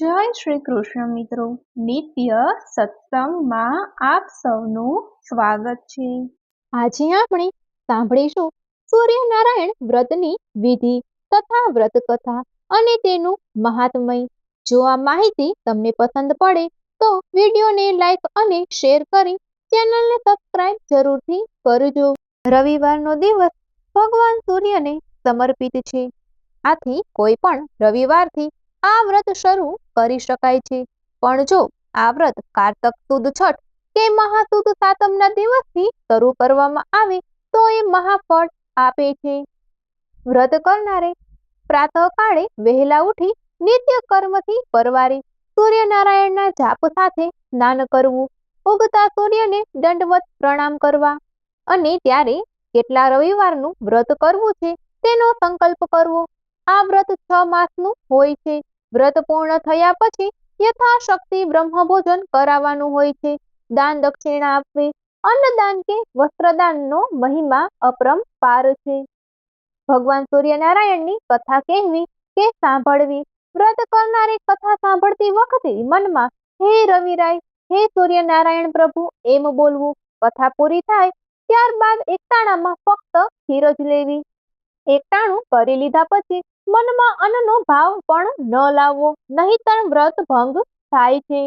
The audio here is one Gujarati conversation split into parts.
જય શ્રી કૃષ્ણ મિત્રો, નિત્ય સત્સંગમાં આપ સૌનું સ્વાગત છે। આજે આપણે સાંભળીશું સૂર્યનારાયણ વ્રતની વિધિ તથા વ્રત કથા અને તેનું મહાત્મય। જો આ માહિતી તમને પસંદ પડે તો વિડીયોને લાઈક અને શેર કરી ચેનલને સબસ્ક્રાઇબ જરૂરથી કરજો। રવિવારનો દિવસ ભગવાન સૂર્યને સમર્પિત છે, આથી કોઈ પણ રવિવારથી આ વ્રત શરૂ કરી શકાય છે। પણ જો આ વ્રત કારતક સુદ છઠ કે મહાસુદ સાતમના દિવસથી શરૂ કરવામાં આવે તો એ મહાફળ આપે છે। વ્રત કરનારે પ્રાતઃકાળે વહેલા ઉઠી નિત્ય કર્મથી પરવારી સૂર્યનારાયણના જાપ સાથે સ્નાન કરવું, ઉગતા સૂર્યને દંડવત પ્રણામ કરવા અને ત્યારે કેટલા રવિવારનું વ્રત કરવું છે તેનો સંકલ્પ કરવો। આ વ્રત 6 માસનું હોય છે। વ્રત પૂર્ણ થયા પછી યથાશક્તિ બ્રહ્મભોજન કરાવવાનું હોય છે। દાન દક્ષિણા આપવી, અન્નદાન કે વસ્ત્રદાનનો મહિમા અપરંપાર છે। ભગવાન સૂર્યનારાયણની કથા કહેવી કે સાંભળવી। વ્રત કરનારે કથા સાંભળતી વખતે મનમાં હે રવિરાય, હે સૂર્યનારાયણ પ્રભુ એમ બોલવું। કથા પૂરી થાય ત્યારબાદ એકટાણામાં ફક્ત ખીર જ લેવી। એકટાણું કરી લીધા પછી મનમાં અન્નનો ભાવ પણ ન લાવવો, નહીંતર વ્રત ભંગ થાય છે।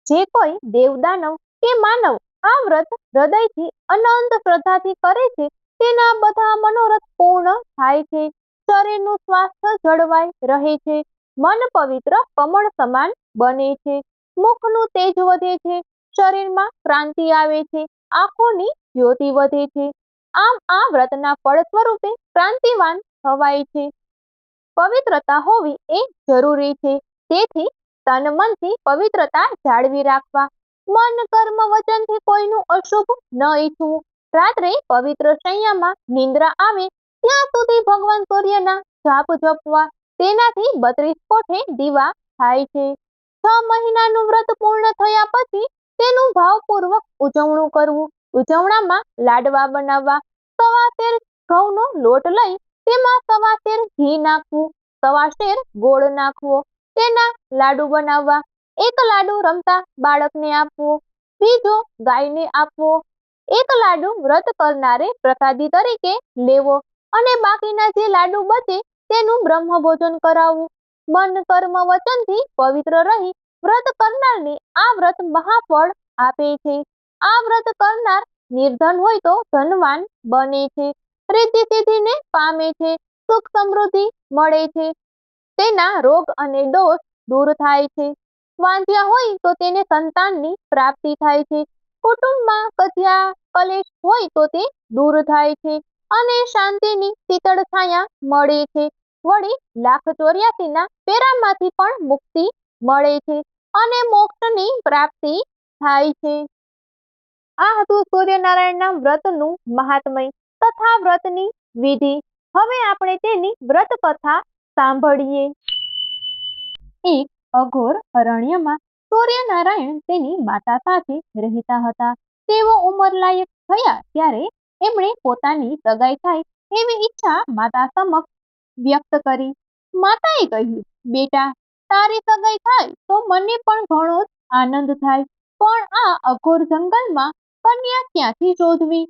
જે કોઈ દેવદાનવ કે માનવ આ વ્રત હૃદયથી અનંત શ્રદ્ધાથી કરે છે તેના બધા મનોરથ પૂર્ણ થાય છે। શરીરનું સ્વાસ્થ્ય જળવાઈ રહે છે, મન પવિત્ર કમળ સમાન બને છે, મુખનું તેજ વધે છે, શરીરમાં ક્રાંતિ આવે છે, આંખોની જ્યોતિ વધે છે। આમ આ વ્રતના ફળ સ્વરૂપે ક્રાંતિવાન થવાય છે। પવિત્રતા હોવી એ જરૂરી છે, તેથી તન મનથી પવિત્રતા જાળવી રાખવા। મન કર્મ વચનથી કોઈનું અશુભ ન ઈચ્છવું। રાત્રે પવિત્ર શૈયામાં નિંદ્રા આવે ત્યાં સુધી ભગવાન સૂર્યના જાપ જપવા, તેનાથી 32 કોઠે દીવા થાય છે। 6 મહિનાનું વ્રત પૂર્ણ થયા પછી તેનું ભાવપૂર્વક ઉજવણું કરવું। ઉજવણામાં લાડવા બનાવવા। સવા શેર ઘઉંનો લોટ લઈ તેમાં સવા શેર ઘી નાખવું, સવા શેર ગોળ નાખવો, તેના લાડુ બનાવવા। એક લાડુ રમતા બાળકને આપવો, બીજો ગાયને આપવો। એક લાડુ વ્રત કરનારે પ્રસાદી તરીકે લેવો અને બાકીના જે લાડુ બચે તેનું બ્રહ્મભોજન કરાવવું। મન કર્મ વચનથી પવિત્ર રહી વ્રત કરનારને આ વ્રત મહાફળ આપે છે। આ વ્રત કરનાર નિર્ધન હોય તો ધનવાન બને છે, રિદ્ધિ સિદ્ધિને પામે છે, સુખ સમૃદ્ધિ મળે છે, તેના રોગ અને દોષ દૂર થાય છે, વાંધ્યા હોય તો તેને સંતાનની પ્રાપ્તિ થાય છે, કુટુંબમાં કજિયા કલેશ હોય તો તે દૂર થાય છે અને શાંતિની શીતળ છાયા મળે છે। વળી 1,84,ના પેરામાંથી પણ મુક્તિ મળે છે અને મોક્ષની પ્રાપ્તિ થાય છે। આ હતું સૂર્યનારાયણના વ્રતનું મહાત્મય તથા વ્રતની વિધિ। હવે આપણે તેની વ્રત કથા સાંભળીએ। એક અઘોર અરણ્યમાં સૂર્યનારાયણ તેની માતા સાથે રહેતા હતા। તેઓ ઉંમરલાયક થયા ત્યારે એમણે પોતાની સગાઈ થાય એવી ઈચ્છા માતા સમક્ષ વ્યક્ત કરી। માતાએ કહ્યું, બેટા, તારી સગાઈ થાય તો મને પણ ઘણો જ આનંદ થાય, પણ આ અઘોર જંગલમાં કન્યા ક્યાંથી શોધવી?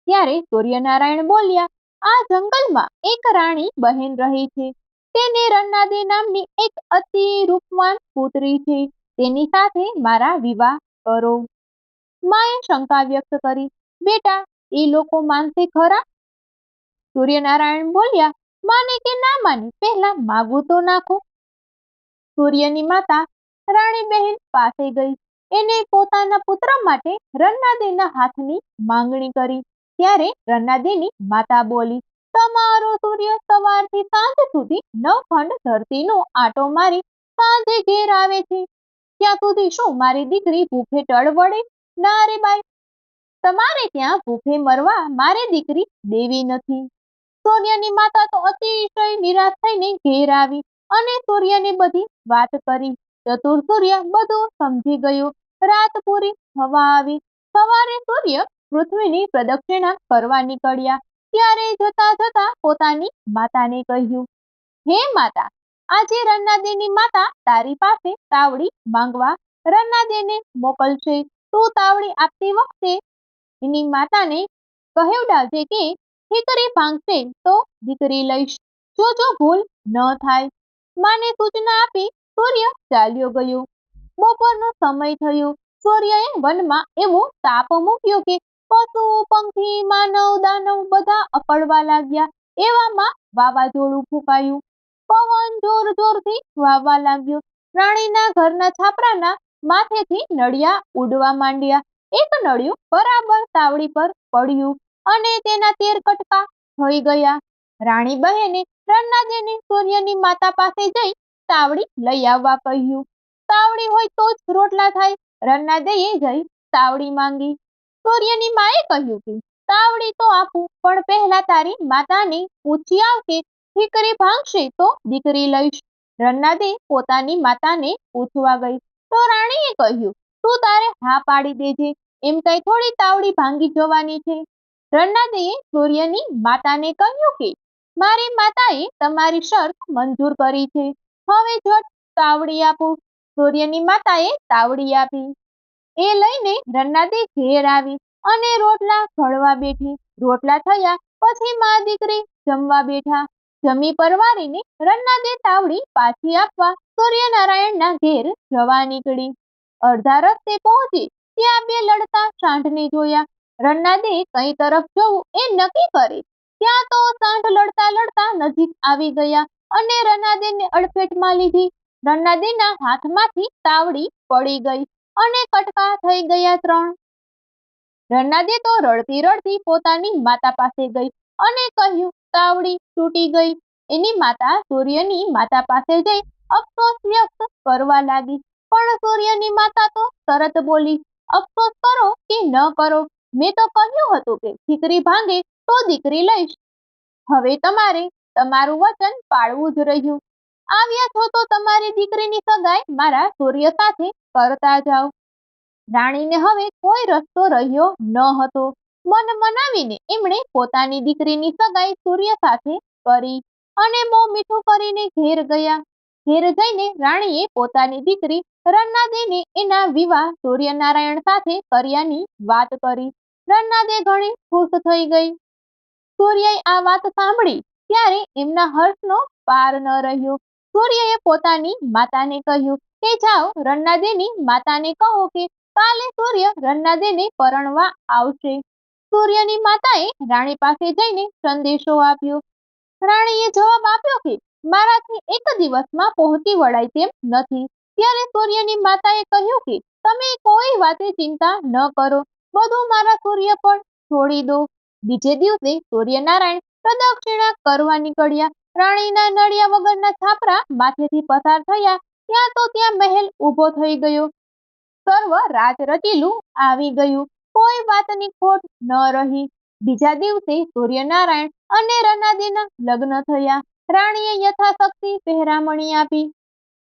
ત્યારે સૂર્યનારાયણ બોલ્યા, આ જંગલમાં એક રાણી બહેન રહી છે, તેને રન્નાદી નામની એક અતિ રૂપવાન પુત્રી છે, તેની સાથે મારા વિવાહ કરો। માએ શંકા વ્યક્ત કરી, બેટા, એ લોકો માનશે ખરા? સૂર્યનારાયણ બોલ્યા, માને કે ના માને પહેલા માગું તો નાખો। સૂર્યની માતા રાણી બહેન પાસે ગઈ, એને પોતાના પુત્ર માટે રન્નાદીના હાથની માંગણી કરી। ત્યારે રન્નાદીની માતા બોલી, તમારો સૂર્ય સવારથી સાંજ સુધી 9 ખંડ ધરતીનો આંટો મારી સાંજે ઘેર આવે છે, ત્યાં સુધી શું મારી દીકરી ભૂખે ટળવળે? ના રે બાઈ, તમારે ત્યાં ભૂખે મરવા મારે દીકરી દેવી નથી। સૂર્યની માતા તો અતિશય નિરાશ થઈને ઘેર આવી અને સૂર્યને બધી વાત કરી। ચતુર સૂર્ય બધું સમજી ગયો। રાત પૂરી થવા આવી, સવારે સૂર્ય પૃથ્વીની પ્રદક્ષિણા કરવા નીકળ્યા। ત્યારે જતા જતા પોતાની માતાને કહ્યું, હે માતા, આજે રન્નાદેની માતા તારી પાસે તાવડી માંગવા રન્નાદેને મોકલશે. તું તાવડી આપતી વખતે એની માતાને કહેવડાવજે કે ઠીકરી ભાંગશે તો દીકરી લઈશ, જો ભૂલ ન થાય. માને સૂચના આપી સૂર્ય ચાલ્યો ગયો. બપોરનો સમય થયો. સૂર્યએ વનમાં એવો તાપ મૂક્યો કે પશુ પંખી માનવ દાનવ બધા અકળવા લાગ્યા. એવામાં વાવાઝોડું ફૂંકાયું. પવન જોરથી વાવવા લાગ્યો. રાણીના ઘરના છાપરાના માથેથી નળિયા ઉડવા માંડ્યા. એક નળિયું બરાબર તાવડી પર પડ્યું અને તેના 13 કટકા થઈ ગયા. રાણી બહેને રન્નાદેને સૂર્યની માતા પાસે જઈ તાવડી લઈ આવવા કહ્યું. તાવડી હોય તો જ રોટલા થાય. રન્નાદેએ જઈ તાવડી માંગી. સૂર્યની માએ કહ્યું કે તાવડી તો આપું, પણ પહેલા તારી માતાને પૂછી આવ કે ઠીકરી ભાંગશે તો દીકરી લઈશ. રન્નાદે પોતાની માતાને પૂછવા ગઈ તો રાણીએ કહ્યું, તું તારે હા પાડી દેજે, એમ કઈ થોડી તાવડી ભાંગી જવાની છે. રન્નાદેએ સૂર્યની માતાને કહ્યું કે મારી માતાએ તમારી શરત મંજૂર કરી છે, હવે ઝટ તાવડી આપો. સૂર્યની માતાએ તાવડી આપી. એ લઈને રન્નાદે ઘેર આવી અને રોટલા ઘડવા બેઠી. રોટલા થયા પછી મા દીકરી જમવા બેઠા. જમી પરવારીને રન્નાદે તાવડી પાછી આપવા સૂર્યનારાયણના ઘેર જવા નીકળી. અડધા રસ્તે પહોંચી ત્યાં બે લડતા સાંઢને જોયા. રન્નાદે કઈ તરફ જવું એ નક્કી કરે ત્યાં તો સાંઢ લડતા નજીક આવી ગયા અને રન્નાદેને અડફેટમાં લીધી. રન્નાદેના હાથમાંથી તાવડી પડી ગઈ અને કટકા થઈ ગયા 3. રન્નાદે તો રડતી પોતાની માતા પાસે ગઈ અને કહ્યું, તાવડી તૂટી ગઈ. એની માતા સૂર્યની માતા પાસે જઈ અફસોસ વ્યક્ત કરવા લાગી. પણ સૂર્યની માતા તો તરત બોલી, અફસોસ કરો કે ન કરો, મેં તો કહ્યું હતું કે ઠીકરી ભાંગે તો દીકરી લઈશ. હવે તમારે તમારું વચન પાળવું જ રહ્યું. આવ્યા છો તો તમારી દીકરીની સગાઈ મારા સૂર્ય સાથે કરતા જાઓ. રાણીને હવે કોઈ રસ્તો રહ્યો ન હતો. મન મનાવીને એમણે પોતાની દીકરીની સગાઈ સૂર્ય સાથે કરી અને મોં મીઠું કરીને ઘેર ગયા. ઘેર જઈને રાણીએ પોતાની દીકરી રન્નાદેને એના વિવાહ સૂર્યનારાયણ સાથે કર્યાની વાત કરી. રન્નાદે ઘણી ખુશ થઈ ગઈ. સૂર્યએ આ વાત સાંભળી ત્યારે એમના હર્ષનો પાર ન રહ્યો. સૂર્યએ પોતાની માતાને કહ્યું કે જાઓ રન્નાદેની માતાને કહો કે કાલે સૂર્ય રન્નાદેને પરણવા આવશે. સૂર્યની માતાએ રાણી પાસે જઈને સંદેશો આપ્યો. રાણીએ જવાબ આપ્યો કે મારાથી એક દિવસમાં પહોંચી વળાય તેમ નથી. ત્યારે સૂર્યની માતાએ કહ્યું કે તમે કોઈ વાતે ચિંતા ન કરો, બધું મારા સૂર્ય પર છોડી દો. બીજે દિવસે સૂર્યનારાયણ પ્રદક્ષિણા કરવા નીકળ્યા. રાણીના નળિયા વગરના છાપરા માથેથી પસાર થયા ત્યાં મહેલ ઊભો થઈ ગયો. સર્વ રાજ રચીલું આવી ગયું. કોઈ વાતની ખોટ ન રહી. બીજા દિવસે સૂર્યનારાયણ અને રન્નાદેના લગ્ન થયા. રાણીએ યથાશક્તિ પહેરામણી આપી.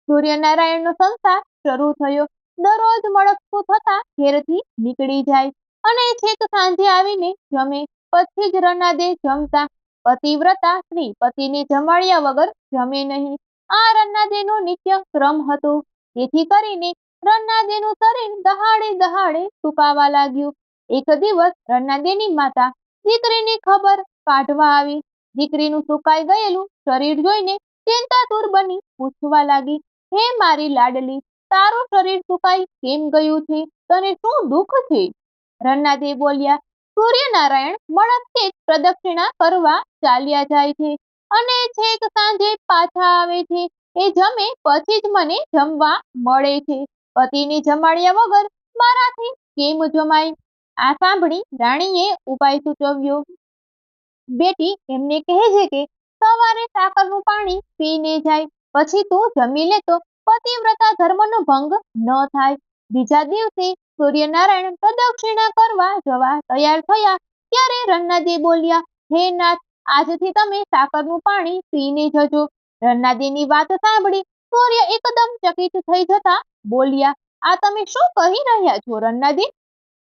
સૂર્યનારાયણનો સંસાર શરૂ થયો. દરરોજ મળકતું થતા ઘેરથી નીકળી જાય અને છેક સાંજે આવીને જમે. પછી જ રન્નાદે જમતા. પતિવ્રતા સ્ત્રી પતિને જમાડ્યા વગર જમે નહીં. આ રન્નાદેનો નિત્ય ક્રમ હતો. જેથી કરીને રન્નાદેનું શરીર દહાડે સુકાવા લાગ્યું. એક દિવસ રન્નાદેની માતા દીકરીની ખબર કાઢવા આવી. દીકરીનું સુકાઈ ગયેલું શરીર જોઈને ચિંતાતુર બની પૂછવા લાગી, હે મારી લાડલી, તારું શરીર સુકાઈ કેમ ગયું છે? તને શું દુઃખ છે? રન્નાદે બોલ્યા, સૂર્યનારાયણ મળસ્કે પ્રદક્ષિણા કરવા ચાલ્યા જાય છે અને છેક સાંજે પાછા આવે છે. એ જમે પછી જ મને જમવા મળે છે. પતિને જમાડ્યા વગર મારાથી કેમ જમાય? આ સાંભળી રાણીએ ઉપાય સૂચવ્યો. બેટી, એમને કહેજે કે સવારે સાકરનું પાણી પીને જાય, પછી તું જમી લે તો પતિવ્રતા ધર્મનો ભંગ ન થાય. બીજા દિવસે સૂર્યનારાયણ પ્રદક્ષિણા કરવા જવા તૈયાર થયા ત્યારે રન્નાદે બોલ્યા, હે નાથ, આજથી તમે સાકરનું પાણી પીને જજો. રન્નાદેની વાત સાંભળી સૂર્ય એકદમ ચકિત થઈ જતા બોલ્યા, આ તમે શું કહી રહ્યા છો રન્નાદે?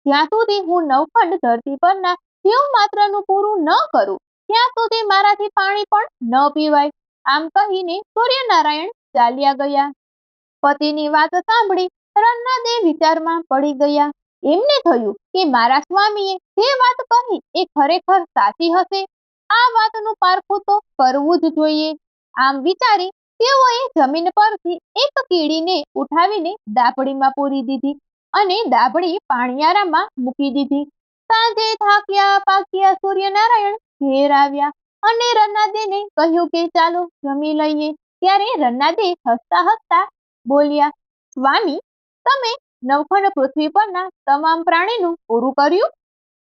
જ્યાં સુધી હું નવખંડ ધરતી પરના જીવ માત્રનું પૂરું ન કરું ત્યાં સુધી મારાથી પાણી પણ ન પીવાય. આમ કહીને સૂર્યનારાયણ ચાલ્યા ગયા. પતિની વાત સાંભળી રન્નાદે વિચારમાં પડી ગયા. એમને થયું કે મારા સ્વામીએ જે વાત કહી એ ખરેખર સાચી હશે. આ વાતનું પારખું તો કરવું જ જોઈએ. આમ વિચારી તેઓએ જમીન પરથી એક કીડીને ઉઠાવીને દાબડીમાં પૂરી દીધી અને દાબડી પાણિયારામાં મૂકી દીધી. સાંજે થાક્યા પાક્યા સૂર્યનારાયણ ઘેર આવ્યા અને રન્નાદેને કહ્યું કે ચાલો જમી લઈએ. ત્યારે રન્નાદે હસતા હસતા બોલ્યા, સ્વામી, તમે નવખંડ પૃથ્વી પરના તમામ પ્રાણીનું પૂરું કર્યું?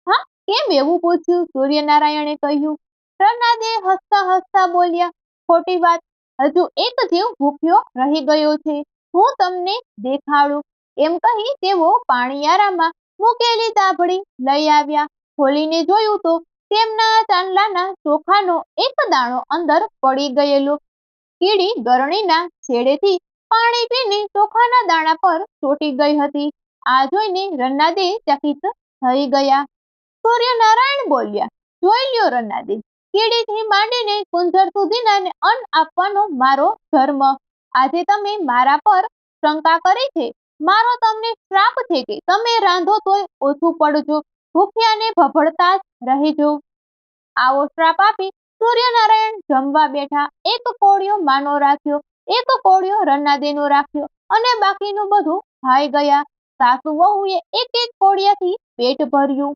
હા, કેમ એવું પૂછ્યું? સૂર્યનારાયણે કહ્યું. રન્નાદે હસતા હસતા બોલ્યા, ખોટી વાત, હજુ એક જીવ ભૂખ્યો રહી ગયો છે, હું તમને દેખાડું. એમ કહી તેઓ પાણિયારામાં મૂકેલી દાબડી લઈ આવ્યા. ખોલીને જોયું તો તેમના ચાંદલાના ચોખાનો એક દાણો અંદર પડી ગયેલો. કીડી ગરણીના છેડેથી પાણી પીને ચોખાના દાણા પર ચોંટી ગઈ હતી. આ જોઈને રન્નાદે ચકિત થઈ ગયા. સૂર્યનારાયણ બોલ્યા, જોઈ લ્યો રન્નાદે, કીડીથી માંડીને કુંજર સુધીનાને અન્ન આપવાનો મારો ધર્મ. આજે તમે મારા પર શંકા કરી છે. મારો તમને શ્રાપ છે કે તમે રાંધો તોય ઓછું પડજો, ભૂખ્યાને ભભડતા જ રહેજો. આવો શ્રાપ આપી સૂર્યનારાયણ જમવા બેઠા. એક કોળિયો માનો રાખ્યો, એક કોળિયો રન્નાદેનો રાખ્યો અને બાકીનું બધું ખાઈ ગયા. સાસુ વહુએ એક એક કોળિયાથી પેટ ભર્યું.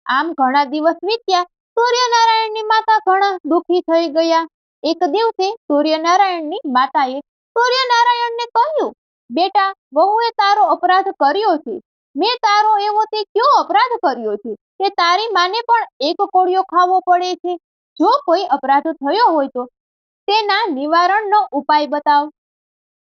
આમ ઘણા દિવસ વીત્યા. સૂર્યનારાયણની માતા ઘણા દુઃખી થઈ ગયા. એક દિવસે સૂર્યનારાયણની માતાએ સૂર્યનારાયણને કહ્યું, બેટા, વહુએ તારો અપરાધ કર્યો છે. મેં તારો એવો તે કયો અપરાધ કર્યો છે કે તારી માને પણ એક કોળિયો ખાવો પડે છે? જો કોઈ અપરાધ થયો હોય તો તેના નિવારણનો ઉપાય બતાવ.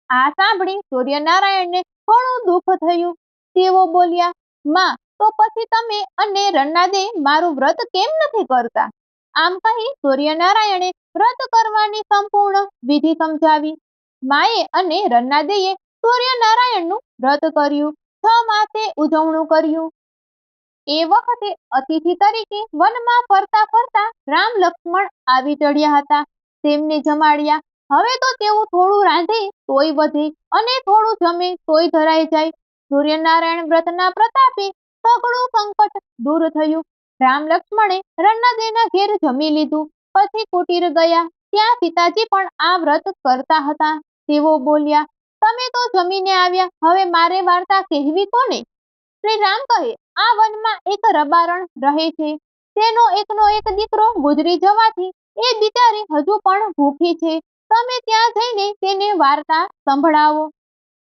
આ સાંભળી સૂર્યનારાયણને ઘણું દુઃખ થયું. તેઓ બોલ્યા, માં, તો પછી તમે અને રન્નાદે મારું વ્રત કેમ નથી કરતા? આમ કહી સૂર્યનારાયણે વ્રત કરવાની સંપૂર્ણ વિધિ સમજાવી. માએ અને રન્નાદેએ સૂર્યનારાયણનું વ્રત કર્યું. 6 માસે ઉજવણું કર્યું. એ વખતે અતિથિ તરીકે વનમાં ફરતા ફરતા રામ લક્ષ્મણ આવી ચડ્યા હતા. તેમને જમાડ્યા. હવે તો તેઓ થોડું રાંધે તોય વધે અને થોડું જમે તોય ધરાઈ જાય. સૂર્યનારાયણ વ્રતના પ્રતાપે સઘળું સંકટ દૂર થયું. રામ લક્ષ્મણે રન્નાદેના ઘેર જમી લીધું. પછી કુટીર ગયા. ત્યાં સીતાજી પણ આ વ્રત કરતા હતા. તેઓ બોલ્યા, તમે તો જમીને આવ્યા, હવે મારે વાર્તા કહેવી કોને? શ્રી રામ કહે, આ વનમાં એક રબારણ રહે છે. તેનો એકનો એક દીકરો ગુજરી જવાથી એ બિચારી હજુ પણ ભૂખી છે. તમે ત્યાં જઈને તેને વાર્તા સંભળાવો.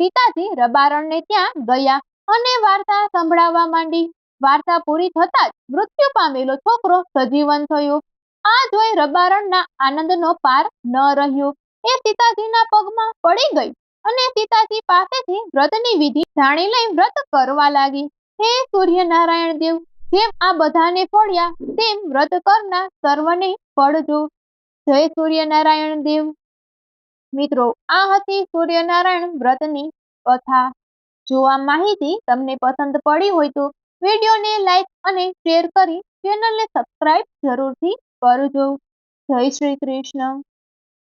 સીતાજી રબારણને ત્યાં ગયા અને વાર્તા સંભળાવવા માંડી. વાર્તા પૂરી થતાં જ મૃત્યુ પામેલો છોકરો સજીવન થયો. આ જોઈ રબારણના આનંદનો પાર ન રહ્યો. એ સીતાજીના પગમાં પડી ગઈ અને સીતાજી પાસેથી વ્રતની વિધિ જાણી લઈ વ્રત કરવા લાગી. હે સૂર્યનારાયણ દેવ, જેમ આ બધાને ફળ્યા તેમ વ્રત કરનાર સર્વને ફળજો. જય સૂર્યનારાયણ દેવ. મિત્રો, આ હતી સૂર્યનારાયણ વ્રતની કથા. જો આ માહિતી તમને પસંદ પડી હોય તો વિડીયોને લાઈક અને શેર કરી ચેનલને સબસ્ક્રાઇબ જરૂરથી કરજો. જય શ્રી કૃષ્ણ.